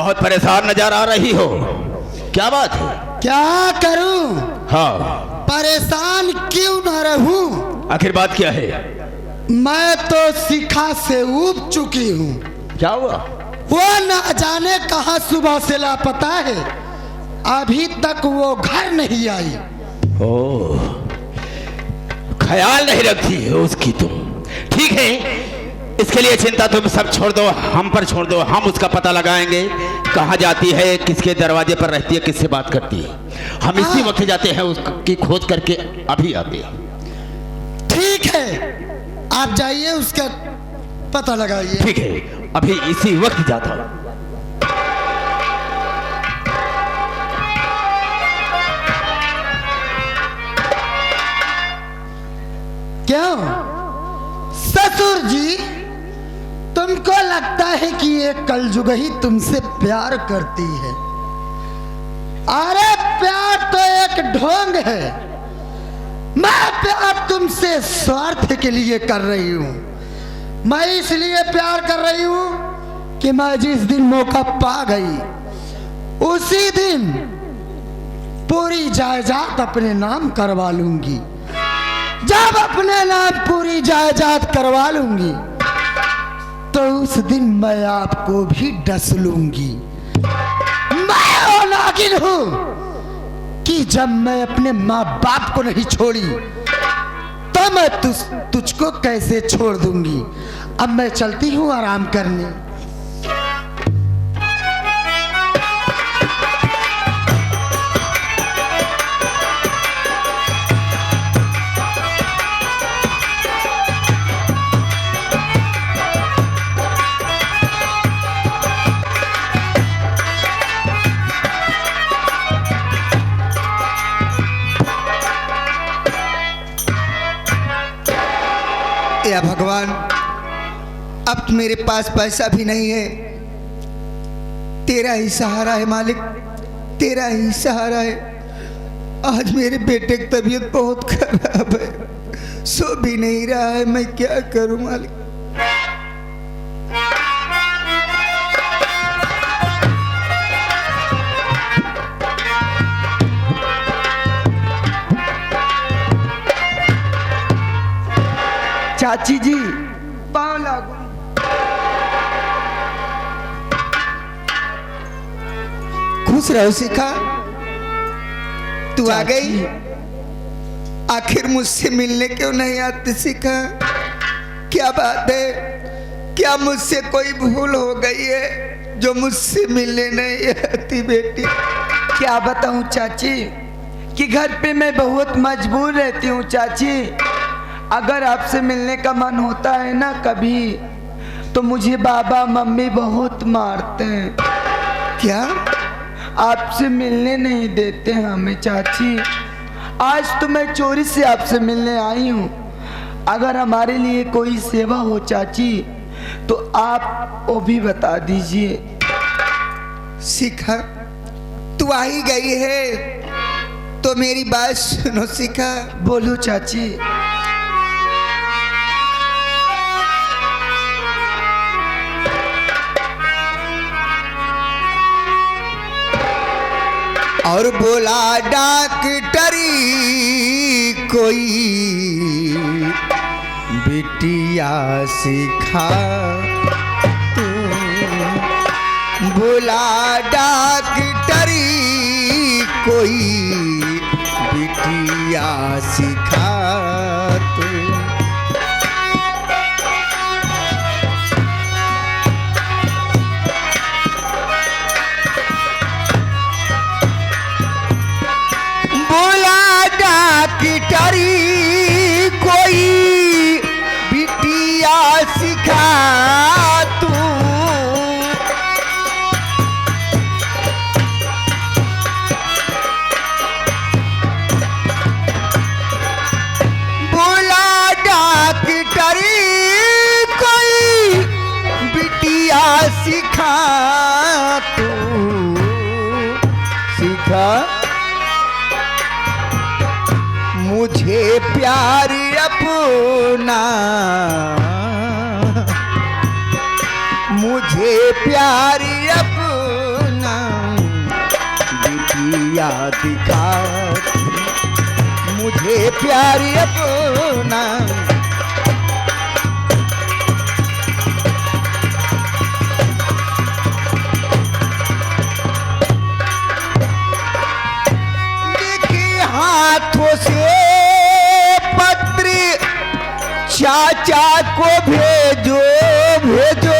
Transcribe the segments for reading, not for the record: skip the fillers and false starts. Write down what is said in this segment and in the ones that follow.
बहुत परेशान नजर आ रही हो, क्या बात है? क्या करूं? हाँ, परेशान क्यों न रहूं? आखिर बात क्या है? मैं तो शिखा से ऊब चुकी हूँ। क्या हुआ? वो न जाने कहाँ सुबह से लापता है, अभी तक वो घर नहीं आई। ओह, ख्याल नहीं रखती है उसकी तुम। ठीक है, इसके लिए चिंता तुम सब छोड़ दो, हम पर छोड़ दो। हम उसका पता लगाएंगे, कहाँ जाती है, किसके दरवाजे पर रहती है, किससे बात करती है। हम इसी वक्त जाते हैं, उसकी खोज करके अभी आते हैं। ठीक है, आप जाइए, उसका पता लगाइए। ठीक है, अभी इसी वक्त जाता हूँ। क्यों ससुर जी, तुमको लगता है कि ये कलजुग ही तुमसे प्यार करती है? अरे प्यार तो एक ढोंग है। मैं प्यार तुमसे स्वार्थ के लिए कर रही हूं। मैं इसलिए प्यार कर रही हूं कि मैं जिस दिन मौका पा गई, उसी दिन पूरी जायदाद अपने नाम करवा लूंगी। जब अपने नाम पूरी जायदाद करवा लूंगी, तो उस दिन मैं आपको भी डस लूंगी। मैं वो नागिन हूं कि जब मैं अपने माँ बाप को नहीं छोड़ी, तो मैं तुझको कैसे छोड़ दूंगी। अब मैं चलती हूँ आराम करने। या भगवान, अब तो मेरे पास पैसा भी नहीं है। तेरा ही सहारा है मालिक, तेरा ही सहारा है। आज मेरे बेटे की तबीयत बहुत खराब है, सो भी नहीं रहा है। मैं क्या करूं मालिक? चाची जी, पाँव लागू। खुश रहो शिखा, तू आ गई। आखिर मुझसे मिलने क्यों नहीं आती शिखा? क्या बात है? क्या मुझसे कोई भूल हो गई है जो मुझसे मिलने नहीं आती बेटी? क्या बताऊं चाची कि घर पे मैं बहुत मजबूर रहती हूँ चाची। अगर आपसे मिलने का मन होता है ना कभी, तो मुझे बाबा मम्मी बहुत मारते हैं। क्या? आपसे मिलने नहीं देते हमें चाची। आज तो मैं चोरी से आपसे मिलने आई हूँ। अगर हमारे लिए कोई सेवा हो चाची, तो आप वो भी बता दीजिए। शिखा, तू आ ही गई है तो मेरी बात सुनो शिखा। बोलो चाची। और बोला डॉक्टरी कोई बिटिया सिखा तू। बोला डॉक्टरी कोई बिटिया सिखा तू। डॉक्टरी कोई बिटिया सिखा तू। बोला डॉक्टरी कोई बिटिया सिखा तू। सिखा मुझे प्यार अपना, मुझे प्यार अपना किया दिखा मुझे प्यार अपना। लिखी हाथों से पत्र चाचा को भेजो भेजो,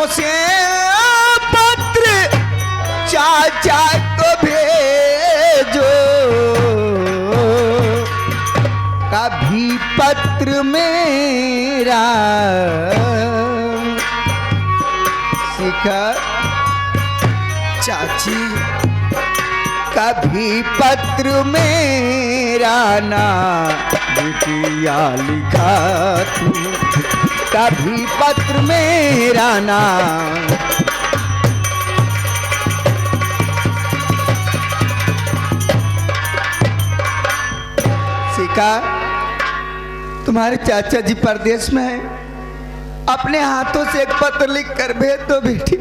से पत्र चाचा को भेजो, कभी पत्र मेरा शिखर चाची, कभी पत्र मेरा ना बिटिया लिखा तू, कभी पत्र मेरा ना। सिका, तुम्हारे चाचा जी परदेश में हैं, अपने हाथों से एक पत्र लिख कर भेज दो बेटी।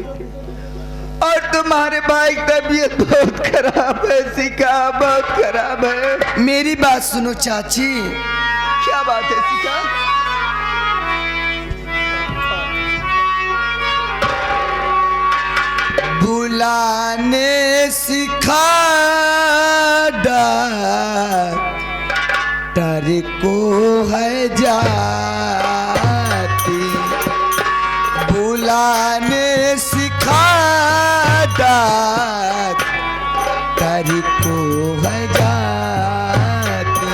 और तुम्हारे भाई की तबीयत बहुत खराब है सिका, बहुत खराब है। मेरी बात सुनो चाची। क्या बात है सिका? बुलाने सिखा डर को है जाती, बुलाने सिखा डर को है जाती।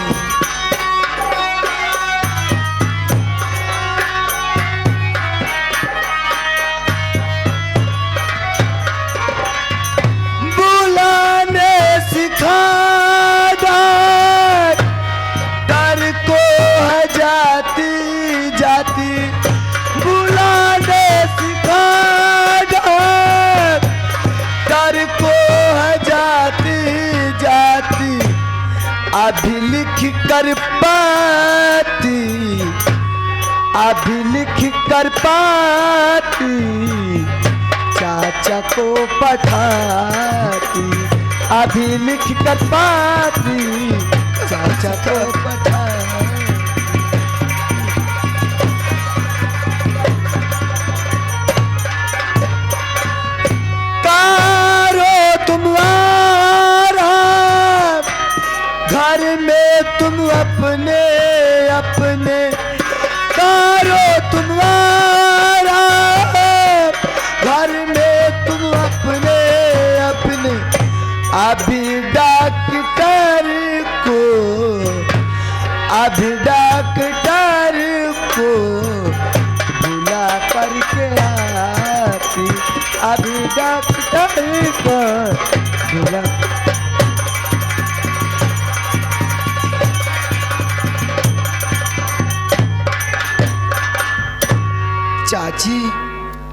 बुलाने सिखा डर को है जाती जाती, बुलाने सिखा डर को है जाती जाती। अभी लिख कर पाती, अभी लिख कर पाती, चाचा को पठाती, अभी लिख कर पाती, चाचा को पठाती। कारो तुम्हारा घर में तुम अपने अपने, कारो तुम्हारा घर में तुम अपने अपने। अभी डॉक्टर को, अभी डॉक्टर को बुला करके आती, अभी डॉक्टर को बुला। चाची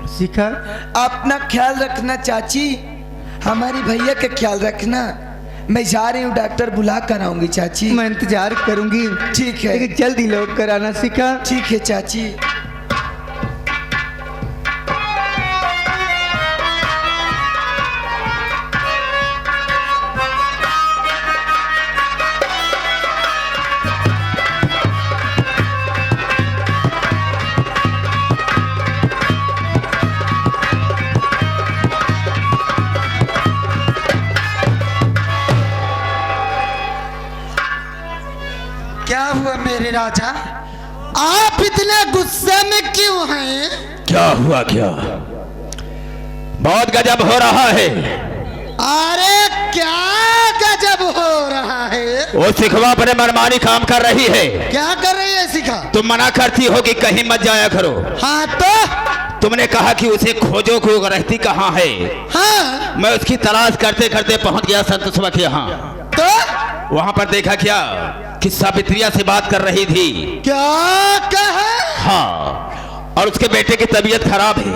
शिखर, अपना ख्याल रखना चाची, हमारी भैया का ख्याल रखना। मैं जा रही हूँ, डॉक्टर बुला कर आऊंगी चाची। मैं इंतजार करूंगी। ठीक है, लेकिन जल्दी लौट कर आना शिखर। ठीक है चाची। क्या हुआ मेरे राजा, आप इतने गुस्से में क्यों हैं? क्या हुआ? क्या बहुत गजब हो रहा है। अरे क्या गजब हो रहा है? वो सिखवा अपने मनमानी काम कर रही है। क्या कर रही है सिखा? तुम मना करती हो कि कहीं मत जाया करो। हाँ तो? तुमने कहा कि उसे खोजो कि वो रहती कहाँ है। हाँ, मैं उसकी तलाश करते करते पहुंच गया संतोषवा के यहाँ। तो वहां पर देखा क्या कि सावित्रिया से बात कर रही थी। क्या कहा? हाँ, और उसके बेटे की तबीयत खराब है।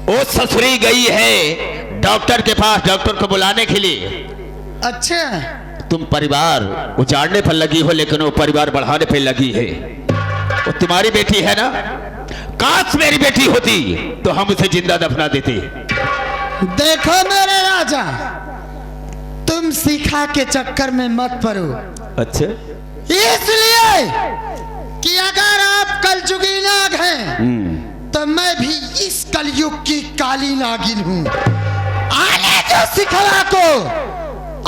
वो ससुरी गई है डॉक्टर के पास, डॉक्टर को बुलाने के लिए। अच्छा, तुम परिवार उजाड़ने पर लगी हो, लेकिन वो परिवार बढ़ाने पर लगी है। वो तुम्हारी बेटी है ना? काश मेरी बेटी होती तो हम उसे जिंदा दफना देते। देखो मेरे राजा, तुम शिखा के चक्कर में मत पड़ो। अच्छा, इसलिए कि अगर आप कलयुगी नाग हैं तो मैं भी इस कलयुग की काली नागिन हूं। आने दो शिखा को,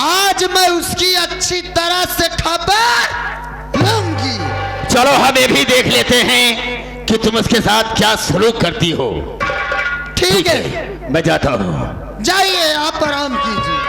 आज मैं उसकी अच्छी तरह से खबर लूंगी। चलो हम ये भी देख लेते हैं कि तुम उसके साथ क्या सलूक करती हो। ठीक है, मैं जाता हूं। जाइए, आप आराम कीजिए।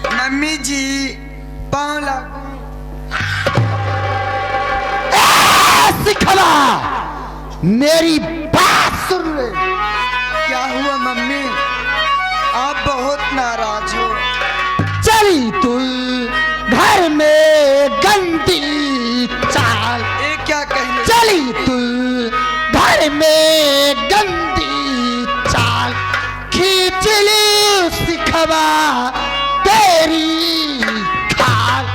मम्मी जी, पाँव लागू। शिखा, मेरी बात सुन ले। क्या हुआ मम्मी? आप बहुत नाराज हो। चली तू घर में गंदी चाल, ये क्या कहने? चली तू घर में गंदी चाल, खींच ली शिखवा तेरी खाल।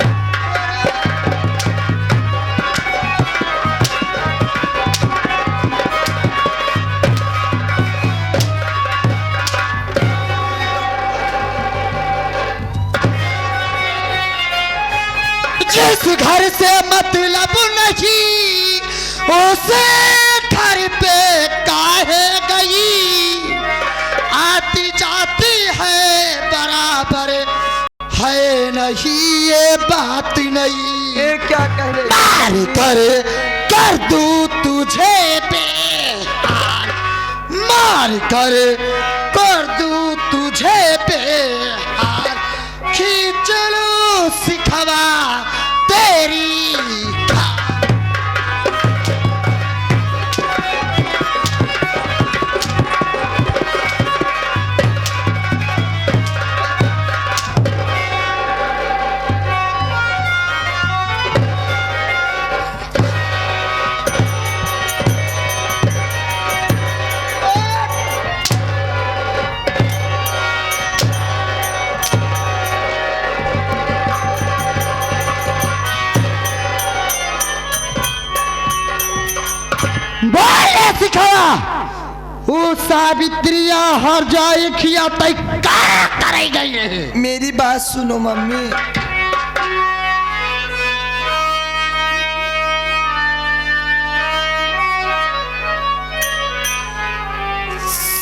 जिस घर से मतलब नहीं उसे घर पे काहे गई, आती जाती है बराबर है नहीं, ये बात नहीं। ये क्या कहने? मार कर दूं तुझे बेहाल, मार कर दूं तुझे बेहाल, खींच लूं शिखवा तेरी खाल। बोले शिखा, वो सावित्रिया हर जाए खिया तय क्या करे गई है? मेरी बात सुनो मम्मी।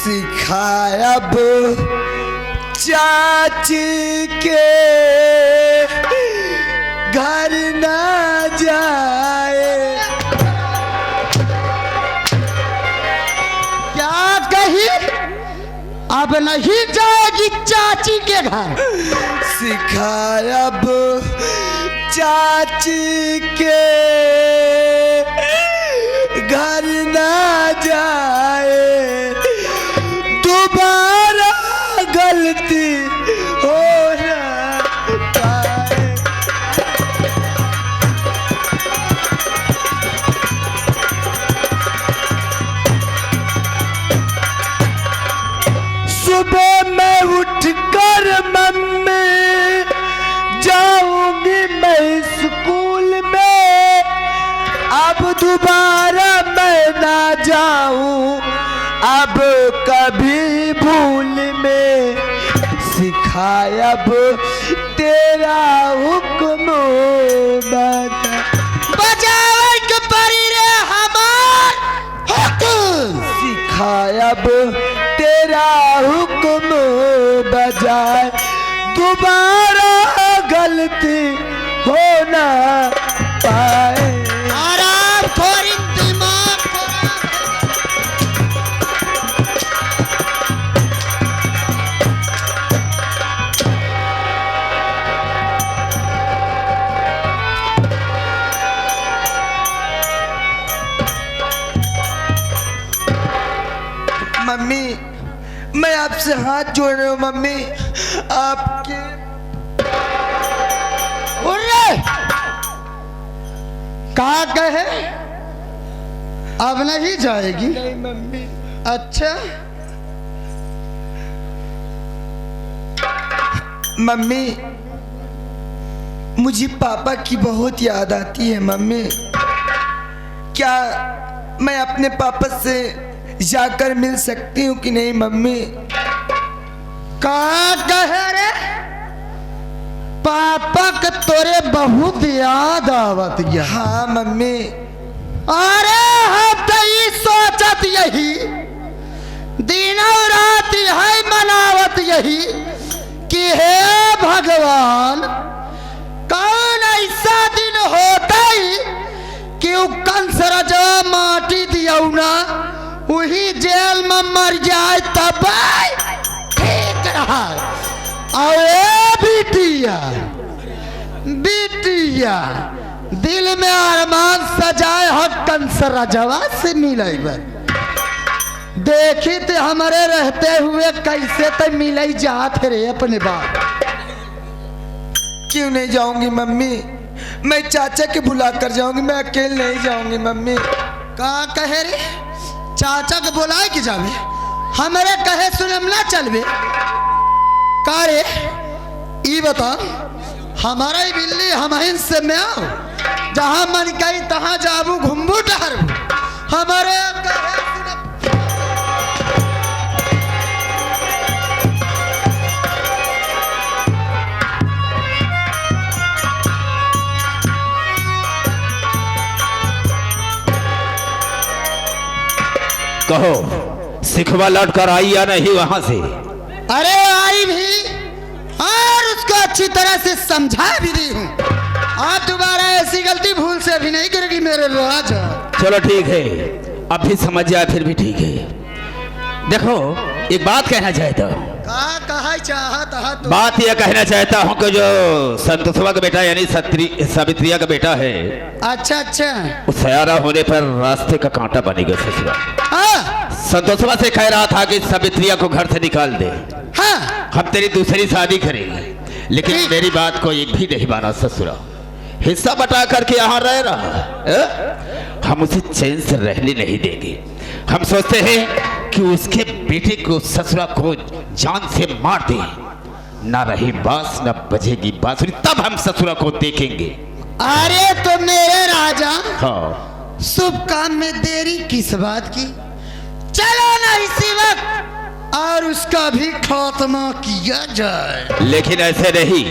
सिखायब चाची के घर ना जाए। क्या कही? अब नहीं जाएगी चाची के घर। सिखायब चाची के घर ना जाए, दोबारा गलती हो ना पाए। सुबह मैं उठकर मम्मी जाऊंगी मैं स्कूल में, अब दोबारा मैं ना जाऊं अब कभी भूल में। सिखायब तेरा हुक्म बजावे के परी रे हमार हुक्म। सिखायब तेरा हुक्म बजाए, दोबारा गलती हो ना पाए। आराम खोरी दिमाग मम्मी मैं आपसे हाथ जोड़ रही हूँ मम्मी, आपके उर्रे कहा कहे अब नहीं जाएगी? नहीं मम्मी। अच्छा मम्मी मुझे पापा की बहुत याद आती है मम्मी, क्या मैं अपने पापा से जाकर मिल सकती हूँ कि नहीं मम्मी? कहा कहे रे पापा के तोरे बहुत याद आवत या? हाँ मम्मी। अरे हम तो ये सोचत यही दिनों रात है मनावत यही कि हे भगवान कौन ऐसा दिन होता ही कि वो कंस राजा माटी दिया ना वही जेल में मर जाए तब ठीक रहा। और बिटिया बिटिया दिल में अरमान सजाए हो कंस राजवा से मिले देखी ते हमारे रहते हुए कैसे तो मिले जात रे अपने बाप। क्यों नहीं जाऊंगी मम्मी, मैं चाचा के बुला कर जाऊंगी, मैं अकेले नहीं जाऊंगी मम्मी। का कहे रे चाचा के बोलाए कि जावे हमारे कहे सुनम ना चलवे का रे ई बता हमारा ही बिल्ली हम से में आओ जहां मन कही तहां जाबू घुमबू टहरबू हमारे कहे सुनम। कहो सिखवा लौट कर आई या नहीं वहां से? अरे आई भी और उसको अच्छी तरह से समझा भी दी हूँ। आप दोबारा ऐसी गलती भूल से भी नहीं करेगी मेरे राजा। चलो ठीक है, अब भी समझ जाए फिर भी ठीक है। देखो एक बात कहना चाहता हूँ। कहा चाहता है तो बात यह कहना चाहता हूँ कि जो संतोषवा का बेटा यानी सावित्रिया का बेटा है, अच्छा अच्छा उस सयारा होने पर रास्ते का कांटा बनेगा ससुरा। हाँ संतोषवा से कह रहा था कि सावित्रिया को घर से निकाल दे, हाँ हम तेरी दूसरी शादी करेंगे, लेकिन मेरी बात को एक भी नहीं माना ससुरा। हिस्सा बटा करके यहाँ रह रहा है, हम उसे चैन से रहने नहीं देंगे। हम सोचते हैं कि उसके बेटे को ससुरा को जान से मार दे, ना रही बांस ना बजेगी बांसुरी, तब हम ससुरा को देखेंगे। अरे तो मेरे राजा हाँ शुभ काम में देरी किस बात की? चलो ना इसी वक्त और उसका भी खात्मा किया जाए। लेकिन ऐसे नहीं,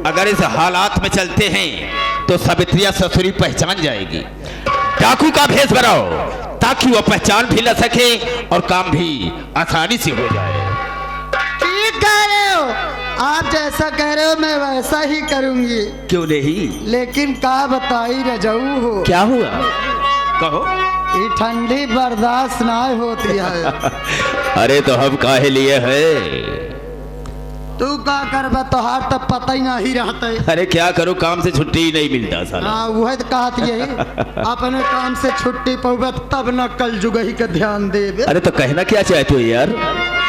अगर इस हालात में चलते हैं तो सावित्रिया ससुरी पहचान जाएगी। डाकू का भेष बनाओ ताकि वो पहचान भी न सके और काम भी आसानी से हो जाए। ठीक कह रहे हो, आप जैसा कह रहे हो मैं वैसा ही करूंगी। क्यों नहीं? लेकिन का बताई रजाऊ हो, क्या हुआ कहो। ये ठंडी बर्दाश्त ना होती है। अरे तो हम काहे लिए है? तू का करबा तोहार तब पता ही नहीं रहता है। अरे क्या करूं, काम से छुट्टी ही नहीं मिलता साला। हाँ वह तो कहत यही अपने काम से छुट्टी पौबे तब न कल जुगही का ध्यान देवे। अरे तो कहना क्या चाहते हो यार,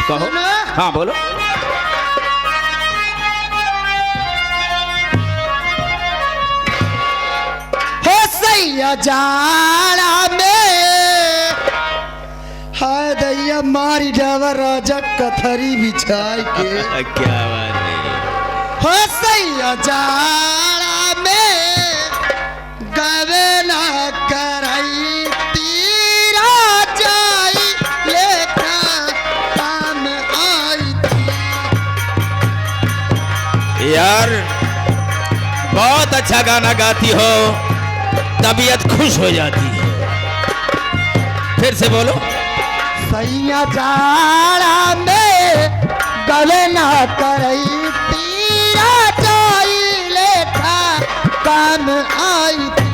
कहो। सुनो। हाँ बोलो। हो सैया जाड़ा में हाय दैया मारी जावा राजा कथरी बिछाई के। क्या बात है। हो सैया जाड़ा में गवे ना करई तीरा जाई लेखा काम आई थी। यार बहुत अच्छा गाना गाती हो, तबीयत खुश हो जाती है। फिर से बोलो। सैया जाड़ा में गवे ना करई तीरा जाई लेखा काम आई थी।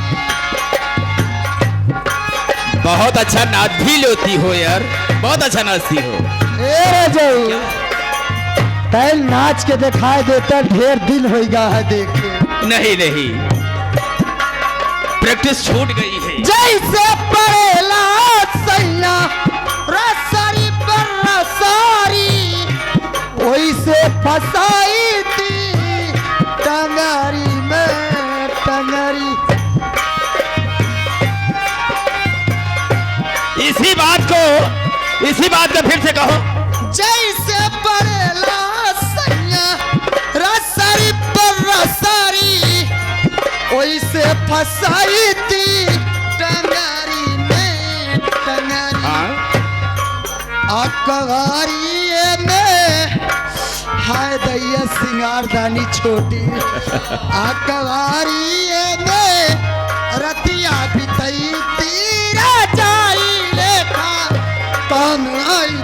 बहुत अच्छा नाच भी लेती हो यार, बहुत अच्छा नाचती हो। ए तै नाच के दिखाई देता ढेर दिन हो गया है देखे। नहीं नहीं, प्रैक्टिस छूट गई है। जैसे पड़ेला सैया रसरी पर उसको इसी बात का फिर से कहो। जैसे पड़ेला सैया रसारी पर रसारी, वैसे फसाई थी टंगारी में टंगारी। अकवारिये में हाय दैया सिंगारदानी छोटी, अकवारिये में रतिया बितई तीरा जाई लेखा कौन आई